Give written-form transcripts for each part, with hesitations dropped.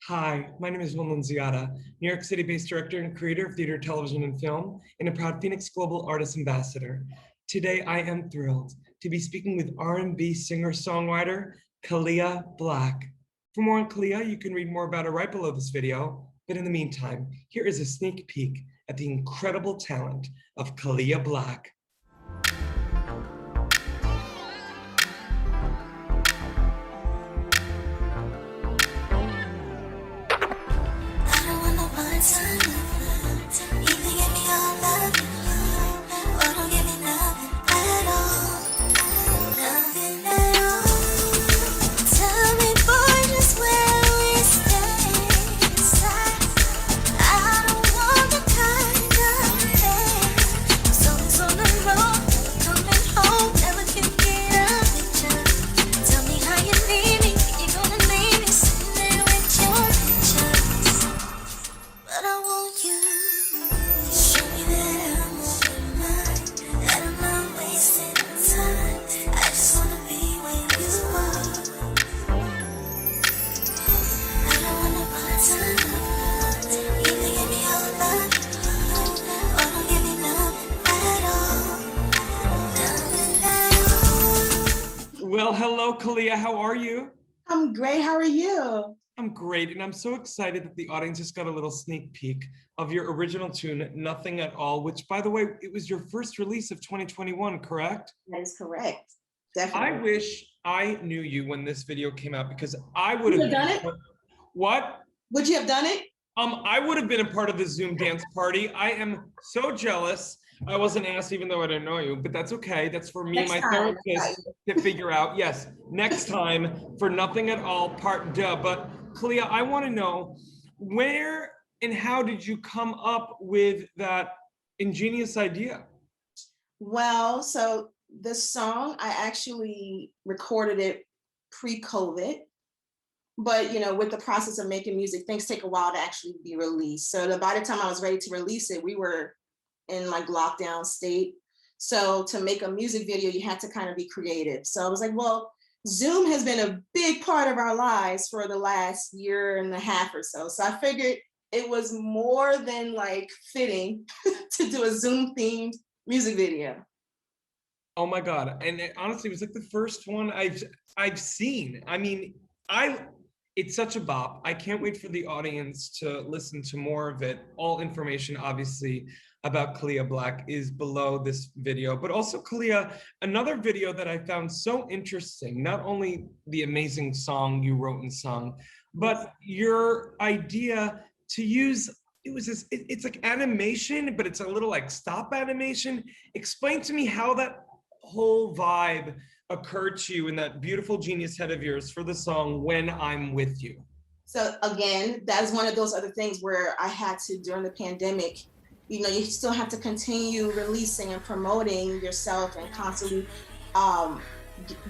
Hi, my name is Will Nunziata, New York City-based director and creator of theater, television, and film, and a proud FENIX Global Artist Ambassador. Today, I am thrilled to be speaking with R&B singer-songwriter Caleya Black. For more on Caleya, you can read more about her right below this video. But in the meantime, here is a sneak peek at the incredible talent of Caleya Black. Well, hello, Caleya. How are you? I'm great. How are you? I'm great, and I'm so excited that the audience just got a little sneak peek of your original tune, Nothing at All, which, by the way, it was your first release of 2021, correct? That is correct. Definitely. I wish I knew you when this video came out because I would Would have you have done it? What? Would you have done it? I would have been a part of the Zoom dance party. I am so jealous. I wasn't asked even though I didn't know you, but that's okay. That's for me and my therapist to figure out. Yes, next time for Nothing at All, part duh. But Caleya, I want to know where and how did you come up with that ingenious idea? Well, so this song, I actually recorded it pre-COVID. But with the process of making music, things take a while to actually be released. So by the time I was ready to release it, we were in like lockdown state. So to make a music video, you had to kind of be creative. So I was like, well, Zoom has been a big part of our lives for the last year and a half or so. So I figured it was more than like fitting to do a Zoom themed music video. Oh my God. And honestly, it was like the first one I've seen. I mean, it's such a bop. I can't wait for the audience to listen to more of it. All information, obviously, about Caleya Black is below this video. But also, Caleya, another video that I found so interesting, not only the amazing song you wrote and sung, but your idea to use, it's like animation, but it's a little like stop animation. Explain to me how that whole vibe occurred to you in that beautiful genius head of yours for the song When I'm With You? So again, that's one of those other things where I had to, during the pandemic, you still have to continue releasing and promoting yourself and constantly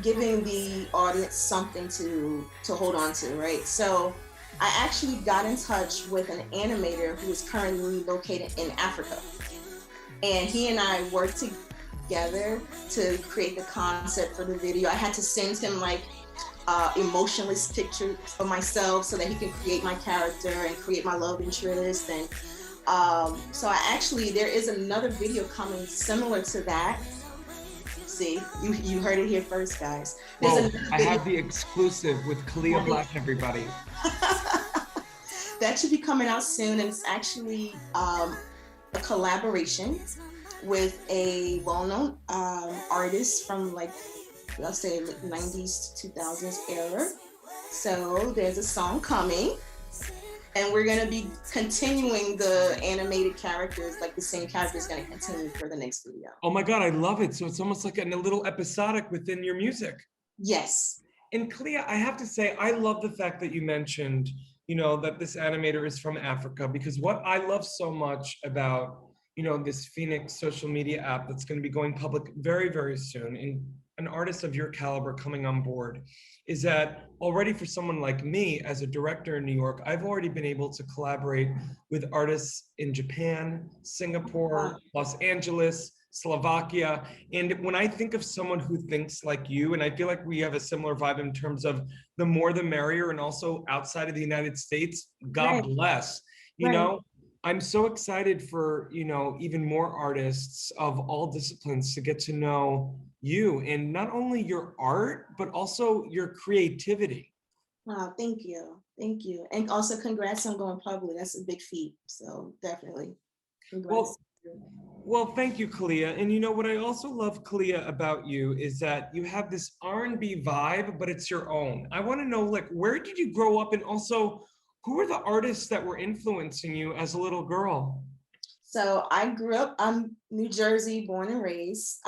giving the audience something to hold on to, right? So I actually got in touch with an animator who is currently located in Africa. And he and I worked together to create the concept for the video. I had to send him like emotionless pictures of myself so that he can create my character and create my love interest. And so there is another video coming similar to that. See, you heard it here first, guys. Whoa, I have the exclusive with Caleya Black, everybody. That should be coming out soon, and it's actually a collaboration with a well-known artist from like, let's say 90s to 2000s era. So there's a song coming, and we're gonna be continuing the animated characters, like the same character is gonna continue for the next video. Oh my God, I love it. So it's almost like a little episodic within your music. Yes. And Caleya, I have to say, I love the fact that you mentioned, that this animator is from Africa, because what I love so much about, this FENIX social media app that's going to be going public very, very soon, and an artist of your caliber coming on board, is that already for someone like me as a director in New York, I've already been able to collaborate with artists in Japan, Singapore, Los Angeles, Slovakia. And when I think of someone who thinks like you, and I feel like we have a similar vibe in terms of the more the merrier, and also outside of the United States, God Right, bless, you right. know, I'm so excited for, even more artists of all disciplines to get to know you and not only your art, but also your creativity. Wow, thank you. Thank you. And also congrats on going public. That's a big feat. So definitely Well, congrats. well, thank you, Caleya. And you know what I also love, Caleya, about you is that you have this R&B vibe, but it's your own. I want to know, like, where did you grow up, and also who were the artists that were influencing you as a little girl? So I grew up, I'm New Jersey, born and raised.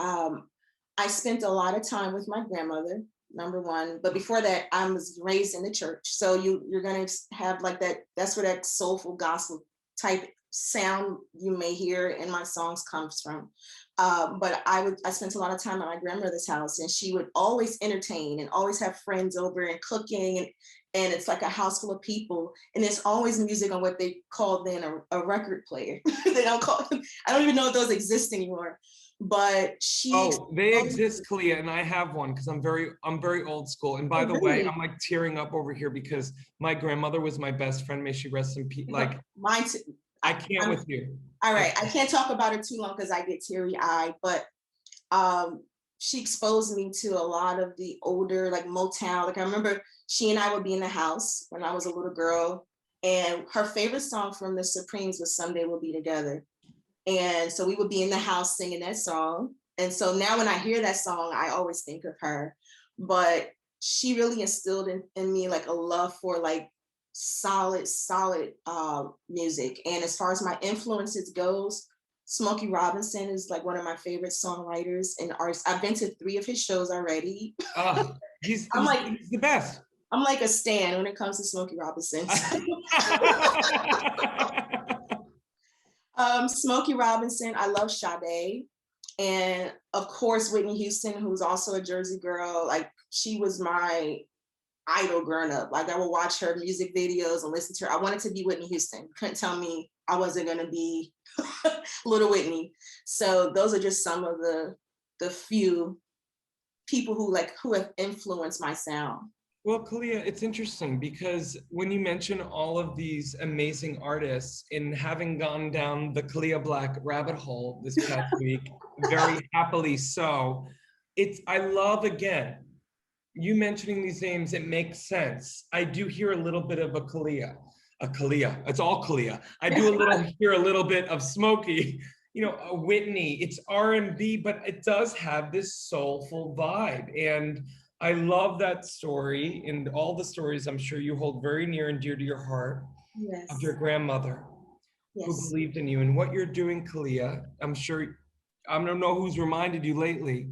I spent a lot of time with my grandmother, number one. But before that, I was raised in the church. So you're gonna have like that, that's where that soulful gospel type sound you may hear in my songs comes from. But I spent a lot of time at my grandmother's house, and she would always entertain and always have friends over and cooking, and it's like a house full of people, and there's always music on what they called then a record player. They don't call them, I don't even know if those exist anymore. But she Oh, they exposed exist, Caleya, and I have one because I'm very old school. And by oh, the way, really? I'm like tearing up over here because my grandmother was my best friend. May she rest in peace. Like, Mine too. I can't I'm with you. all I right. I can't talk about it too long because I get teary eyed. But she exposed me to a lot of the older, like Motown. Like I remember she and I would be in the house when I was a little girl, and her favorite song from the Supremes was "Someday We'll Be Together." And so we would be in the house singing that song. And so now when I hear that song, I always think of her. But she really instilled in me like a love for like solid music. And as far as my influences goes, Smokey Robinson is like one of my favorite songwriters and artists. I've been to 3 of his shows already. he's, I'm he's like he's the best. I'm like a stan when it comes to Smokey Robinson. Smokey Robinson, I love Sade. And of course, Whitney Houston, who's also a Jersey girl. Like she was my idol growing up. Like I would watch her music videos and listen to her. I wanted to be Whitney Houston. You couldn't tell me I wasn't gonna be little Whitney. So those are just some of the few people who have influenced my sound. Well, Caleya, it's interesting because when you mention all of these amazing artists, and having gone down the Caleya Black rabbit hole this past week, very happily so, I love, again, you mentioning these names, it makes sense. I do hear a little bit of a Caleya. It's all Caleya. I do hear a little bit of Smokey, a Whitney. It's R&B, but it does have this soulful vibe. And I love that story, and all the stories I'm sure you hold very near and dear to your heart, of your Yes, grandmother who yes. believed in you and what you're doing, Caleya. I'm sure, I don't know who's reminded you lately,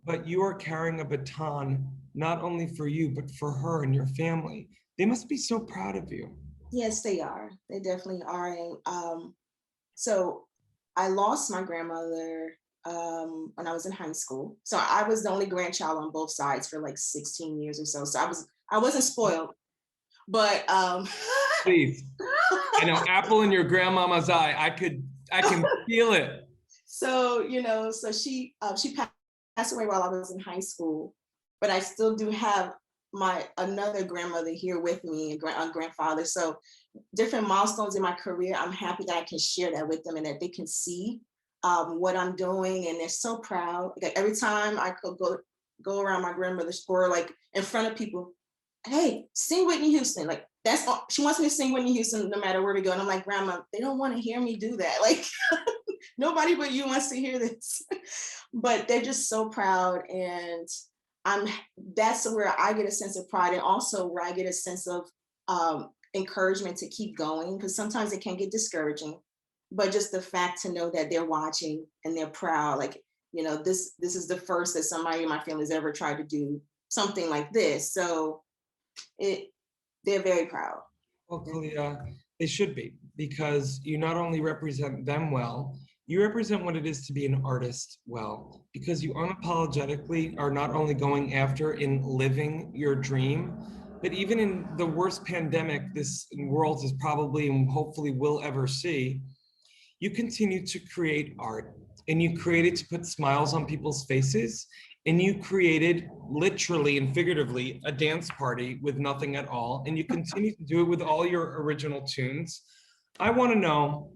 but you are carrying a baton not only for you, but for her and your family. They must be so proud of you. Yes, they are. They definitely are. And so I lost my grandmother when I was in high school. So I was the only grandchild on both sides for like 16 years or so. So I wasn't spoiled, but Please. I know, apple in your grandmama's eye. I can feel it. so so she passed away while I was in high school, but I still do have my another grandmother here with me, and grandfather. So different milestones in my career, I'm happy that I can share that with them and that they can see what I'm doing, and they're so proud. Like every time I could go around my grandmother's or like in front of people, hey, sing Whitney Houston. Like that's all she wants me to sing Whitney Houston no matter where we go. And I'm like, Grandma, they don't want to hear me do that. Like nobody but you wants to hear this. But they're just so proud, and I'm that's where I get a sense of pride, and also where I get a sense of encouragement to keep going, because sometimes it can get discouraging. But just the fact to know that they're watching and they're proud, like this is the first that somebody in my family has ever tried to do something like this. So it they're very proud. Well, Kalia, they should be, because you not only represent them well, you represent what it is to be an artist well, because you unapologetically are not only going after and living your dream, but even in the worst pandemic this world is probably and hopefully will ever see, you continue to create art. and you created to put smiles on people's faces, and you created literally and figuratively a dance party with nothing at all, and you continue to do it with all your original tunes. I want to know,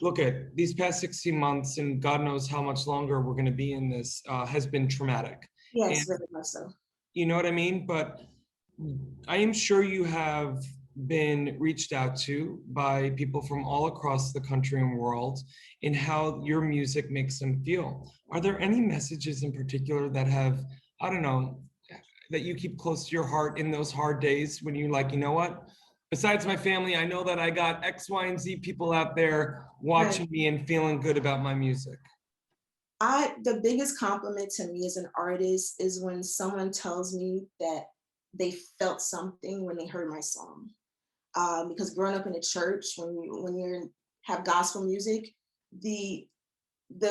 look at these past 16 months, and God knows how much longer we're going to be in this, has been traumatic. Yes, And very much so. you know what I mean? But I am sure you have been reached out to by people from all across the country and world in how your music makes them feel. Are there any messages in particular that have, I don't know, that you keep close to your heart in those hard days when you're like, you know what? Besides my family, I know that I got X, Y, and Z people out there watching me and feeling good about my music. The biggest compliment to me as an artist is when someone tells me that they felt something when they heard my song. Because growing up in a church, when you have gospel music, the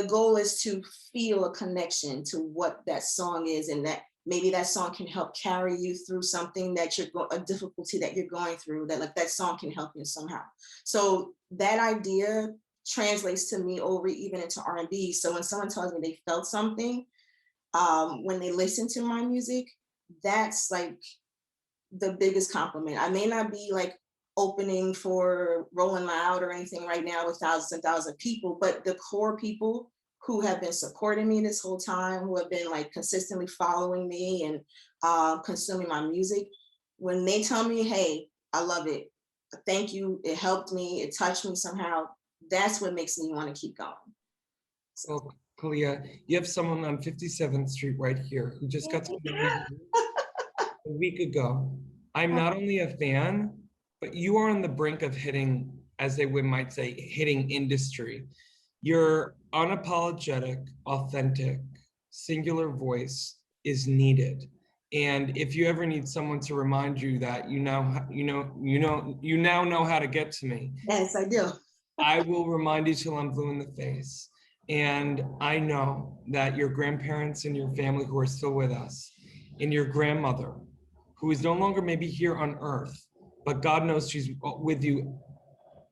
goal is to feel a connection to what that song is, and that maybe that song can help carry you through something that a difficulty that you're going through, that like that song can help you somehow. So that idea translates to me over even into R&B. So when someone tells me they felt something when they listen to my music, that's like the biggest compliment. I may not be like opening for Rolling Loud or anything right now with thousands and thousands of people, but the core people who have been supporting me this whole time, who have been like consistently following me and consuming my music, when they tell me, hey, I love it, thank you, it helped me, it touched me somehow, that's what makes me want to keep going. So, Caleya, you have someone on 57th Street right here who just got to know you a week ago. I'm not only a fan, but you are on the brink of hitting, as they might say, hitting industry. Your unapologetic, authentic, singular voice is needed. And if you ever need someone to remind you that you now know how to get to me. Yes, I do. I will remind you till I'm blue in the face. And I know that your grandparents and your family who are still with us, and your grandmother, who is no longer maybe here on earth, but God knows she's with you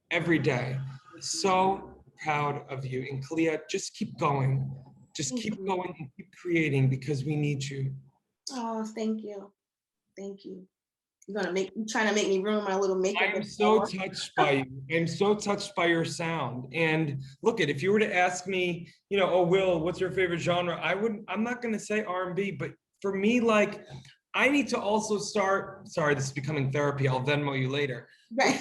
every day. So proud of you. And Caleya, just keep going. Just keep going and keep creating, because we need you. Oh, thank you. Thank you. You're trying to make me ruin my little makeup. I'm so touched by you. I'm so touched by your sound. And look, if you were to ask me, oh, Will, what's your favorite genre? I'm not going to say R&B, but for me, like, I need to also start, sorry, this is becoming therapy. I'll Venmo you later. Right.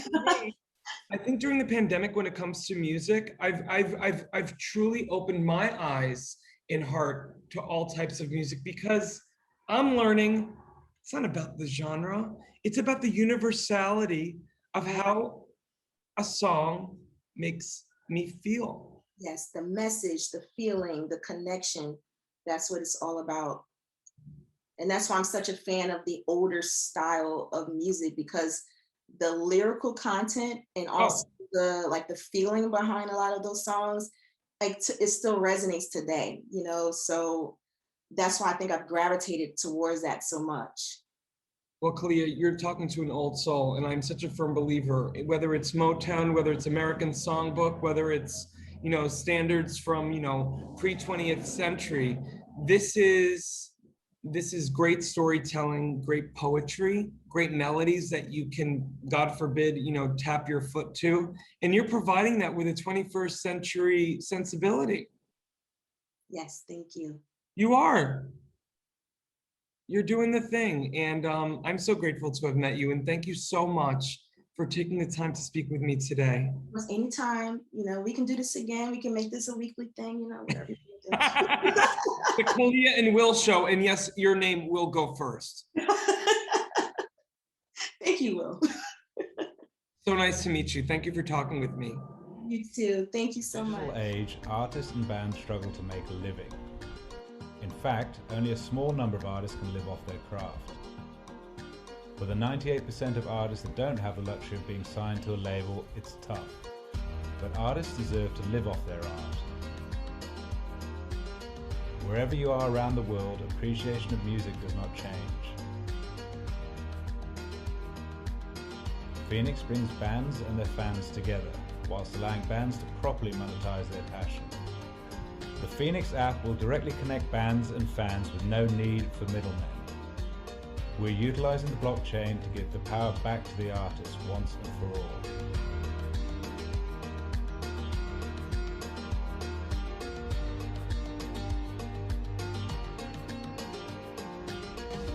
I think during the pandemic, when it comes to music, I've truly opened my eyes and heart to all types of music, because I'm learning it's not about the genre. It's about the universality of how a song makes me feel. Yes, the message, the feeling, the connection, that's what it's all about. And that's why I'm such a fan of the older style of music, because the lyrical content and also the feeling behind a lot of those songs, it still resonates today, so that's why I think I've gravitated towards that so much. Well, Caleya, you're talking to an old soul, and I'm such a firm believer, whether it's Motown, whether it's American Songbook, whether it's, standards from, pre-20th century, this is great storytelling, great poetry, great melodies that you can, God forbid, tap your foot to, and you're providing that with a 21st century sensibility. Yes, thank you. You are. You're doing the thing, and I'm so grateful to have met you, and thank you so much for taking the time to speak with me today. Anytime, we can do this again. We can make this a weekly thing, whatever. The Caleya and Will show, and yes, your name will go first. Thank you, Will. So nice to meet you. Thank you for talking with me. You too. Thank you so much. In digital age, artists and bands struggle to make a living. In fact, only a small number of artists can live off their craft. For the 98% of artists that don't have the luxury of being signed to a label, it's tough. But artists deserve to live off their art. Wherever you are around the world, appreciation of music does not change. FENIX brings bands and their fans together, whilst allowing bands to properly monetize their passion. The FENIX app will directly connect bands and fans with no need for middlemen. We're utilizing the blockchain to give the power back to the artist once and for all.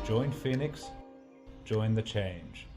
Join FENIX, join the change.